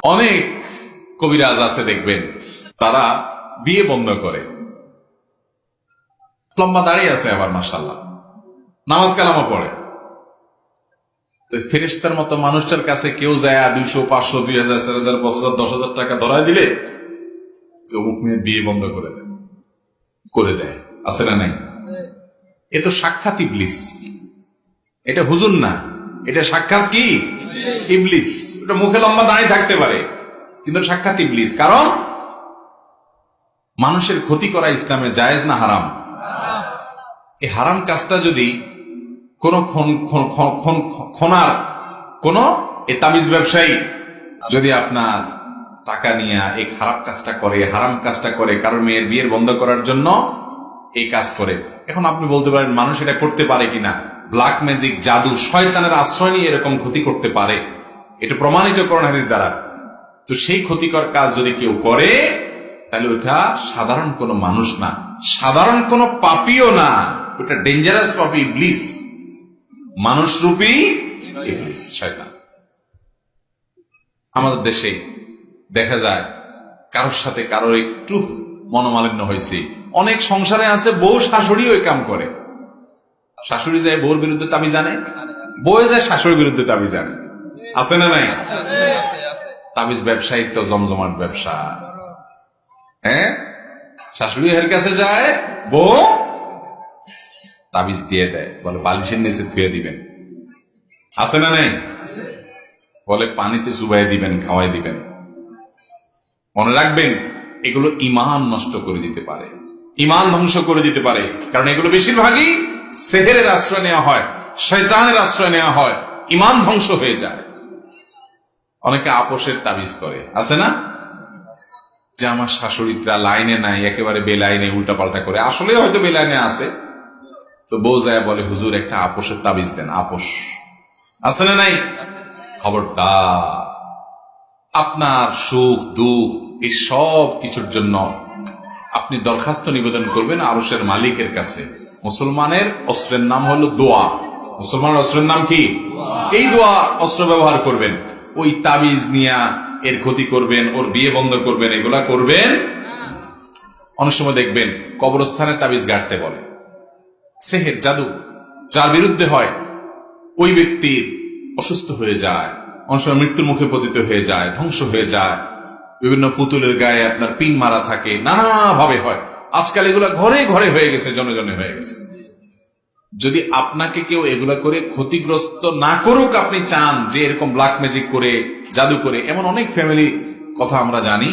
অনেক কবিরাজ আছে দেখবেন, তারা বিয়ে বন্ধ করে, লম্বা দাঁড়িয়ে আছে আবার মাশাআল্লাহ, নামাজ কালামও পড়ে। তো ফেরেশতার মতো মানুষটার কাছে কেউ যায় 200, 500, 2000, 4000, 5000, 10,000 টাকা ধরায় দিলে যে অমুক মেয়ের বিয়ে বন্ধ করে দেয়, করে দেয়, আছে না নাই? এ তো সাক্ষাৎ ইবলিস, এটা হুজুর না, এটা সাক্ষাৎ কি ইবলিস। এটা মুখে লম্বা দাঁড়িয়ে থাকতে পারে কিন্তু সাক্ষাৎ ইবলিস। কারণ মানুষের ক্ষতি করা ইসলামে জায়েজ না হারাম? এই হারাম কাজটা যদি কোন খনার কোন তাবিজ ব্যবসায়ী যদি আপনার টাকা নিয়ে এই খারাপ কাজটা করে, হারাম কাজটা করে, কারণ মেয়ের বিয়ের বন্ধ করার জন্য এই কাজ করে, এখন আপনি বলতে পারেন মানুষ এটা করতে পারে কিনা? ব্ল্যাক ম্যাজিক, জাদু, শয়তানের আশ্রয় নিয়ে এরকম ক্ষতি করতে পারে, এটা প্রমাণিত কোরআন হাদিস দ্বারা। তো সেই ক্ষতিকর কাজ যদি কেউ করে তাহলে ওটা সাধারণ কোনো মানুষ না, সাধারণ কোনো পাপীও না, ওটা ডেঞ্জারাস পাপী, ইবলিস, মানুষরূপী ইবলিস, শয়তান। আমাদের দেশে দেখা যায় কারোর সাথে কারোর একটু মনোমালিন্য হয়েছে, অনেক সংসারে আছে বউ শাশুড়ি ওই কাম করে, শাশুড়ি যায় বউর বিরুদ্ধে তাবিজ জানে, বউ যায় শাশুড়ির বিরুদ্ধে তাবিজ জানে, আছে না নাই? তাবিজ ব্যবসায়ী তো জমজমাট ব্যবসা। হ্যাঁ, শাশুড়ি এর কাছে যায়, বউ তাবিজ দিয়ে দেয়, বলে বালিশের নিচে ধুয়ে দিবেন, আছে না নাই? বলে পানিতে চুবাই দিবেন, খাওয়াই দিবেন। মনে রাখবেন, এগুলো ঈমান নষ্ট করে দিতে পারে, ঈমান ধ্বংস করে দিতে পারে। কারণ এগুলো বেশিরভাগই সেহেরের আশ্রয় নেওয়া হয়, শয়তানের আশ্রয় নেওয়া হয়, ঈমান ধ্বংস হয়ে যায়। অনেকে আপোষের তাবিজ করে, আছে না? যে আমার শাশুড়িটা লাইনে নাই, একেবারে বেলাইনে উল্টাপাল্টা করে, আসলে হয়তো বেলাইনে আছে, তো বউ যায় বলে হুজুর একটা আপোষের তাবিজ দেন। আপোষ আছে না নাই? খবরদার, আপনার সুখ দুঃখ এই সব কিছুর জন্য আপনি দরখাস্ত নিবেদন করবেন আরশের মালিকের কাছে। মুসলমানের অস্ত্রের নাম হলো দোয়া। মুসলমানের অস্ত্রের নাম কি? এই দোয়া অস্ত্র ব্যবহার করবেন। ওই তাবিজ নিয়া এর ক্ষতি করবেন, ওর বিয়ে বন্ধ করবেন, এগুলা করবেন। অনেক সময় দেখবেন কবরস্থানে তাবিজ গাড়তে বলে, সেহের জাদু যার বিরুদ্ধে হয় ওই ব্যক্তির অসুস্থ হয়ে যায়, অনেক সময় মৃত্যুর মুখে পতিত হয়ে যায়, ধ্বংস হয়ে যায়। বিভিন্ন পুতুলের গায়ে আপনার পিন মারা থাকে, নানা ভাবে হয়। আজকাল এগুলা ঘরে ঘরে হয়ে গেছে, জনে জনে হয়ে গেছে। যদি আপনাকে কেউ এগুলা করে ক্ষতিগ্রস্ত না করুক, আপনি চান যে এরকম ব্ল্যাক ম্যাজিক করে, জাদু করে, এমন অনেক ফ্যামিলি কথা আমরা জানি,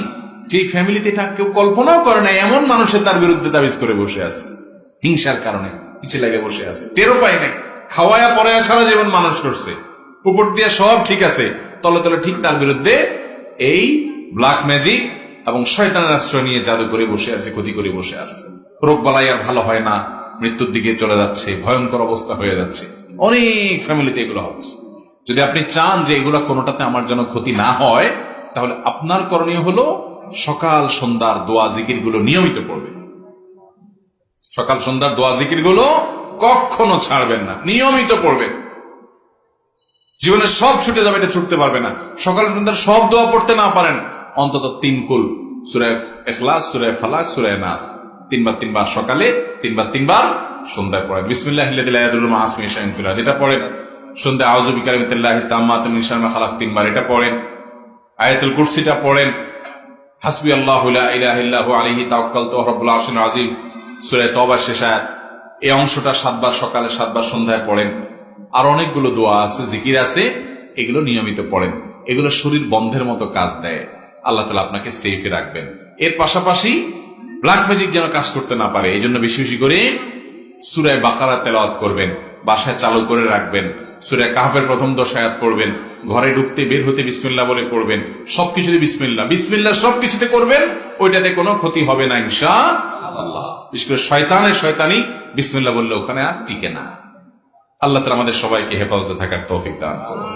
যে ফ্যামিলিতে এটা কেউ কল্পনাও করে না, এমন মানুষের তার বিরুদ্ধে তাবিজ করে বসে আছে, হিংসার কারণে পিছিয়ে লেগে বসে আছে, টেরও পায় নাই, খাওয়ায়া পরে সারা জীবন মানুষ করছে, উপর দিয়ে সব ঠিক আছে, তলে তলে ঠিক তার বিরুদ্ধে এই ব্ল্যাক ম্যাজিক এবং শয়তানের আশ্রয় নিয়ে জাদু করে বসে আছে, ক্ষতি করে বসে আছে। রোগ বালাই আর ভালো হয় না, মৃত্যুর দিকে চলে যাচ্ছে, ভয়ঙ্কর অবস্থা হয়ে যাচ্ছে। অনেক ফ্যামিলিতে এগুলো হচ্ছে। যদি আপনি চান যে এগুলো কোনোটাতে আমার যেন ক্ষতি না হয়, তাহলে আপনার করণীয় হলো সকাল সন্ধ্যার দোয়া জিকির গুলো নিয়মিত পড়বেন। সকাল সন্ধ্যার দোয়া জিকির গুলো কখনো ছাড়বেন না, নিয়মিত পড়বেন। জীবনের সব ছুটে যাবে, এটা ছুটতে পারবে না। সকাল সন্ধ্যার সব দোয়া পড়তে না পারেন, অন্তত 3 কুল, সূরা ইখলাস, সূরা ফালাক, সূরা নাস, 3 বার 3 বার সকালে, 3 বার 3 বার সন্ধ্যায় পড়েন। বিসমিল্লাহিল্লাযী লা ইয়াদুররু মা ইসমিহি শাইউন ফিল আরদি, এটা পড়েন। সন্ধ্যায় আউযু বিকালিমাতিল্লাহি তাম্মাতি মিন শাররি মা খালাক 3 বার, এটা পড়েন। আয়াতুল কুরসিটা পড়েন। হাসবিয়াল্লাহু লা ইলাহা ইল্লা হু আলাইহি তাওয়াক্কালতু ওয়া রাব্বুল আরশিল আযীম, সূরা তওবার শেষ আয়াত, এই অংশটা 7 বার সকালে, 7 বার সন্ধ্যায় পড়েন। আর অনেকগুলো দোয়া আছে, জিকির আছে, এগুলো নিয়মিত পড়েন। এগুলো শরীর বন্ধের মতো কাজ দেয়, আল্লাহ তাআলা আপনাকে সেফে রাখবেন। এর পাশাপাশি ব্ল্যাক ম্যাজিক যেন কাজ করতে না পারে, এই জন্য বেশি বেশি করে সূরা বাকারা তেলাওয়াত করবেন, বাসায় চালু করে রাখবেন। সূরা কাহফের প্রথম 10 আয়াত পড়বেন, ঘরে ঢুকতে বের হতে বিসমিল্লাহ বলে পড়বেন। সবকিছুতে বিসমিল্লাহ, বিসমিল্লাহ সবকিছুতে করবেন, ওইটাতে কোনো ক্ষতি হবে না ইনশাআল্লাহ। বিশেষ করে শয়তানি বিসমিল্লাহ বললে ওখানে আর টিকে না। আল্লাহ তাআলা আমাদের সবাইকে হেফাজতে থাকার তৌফিক দান করুন।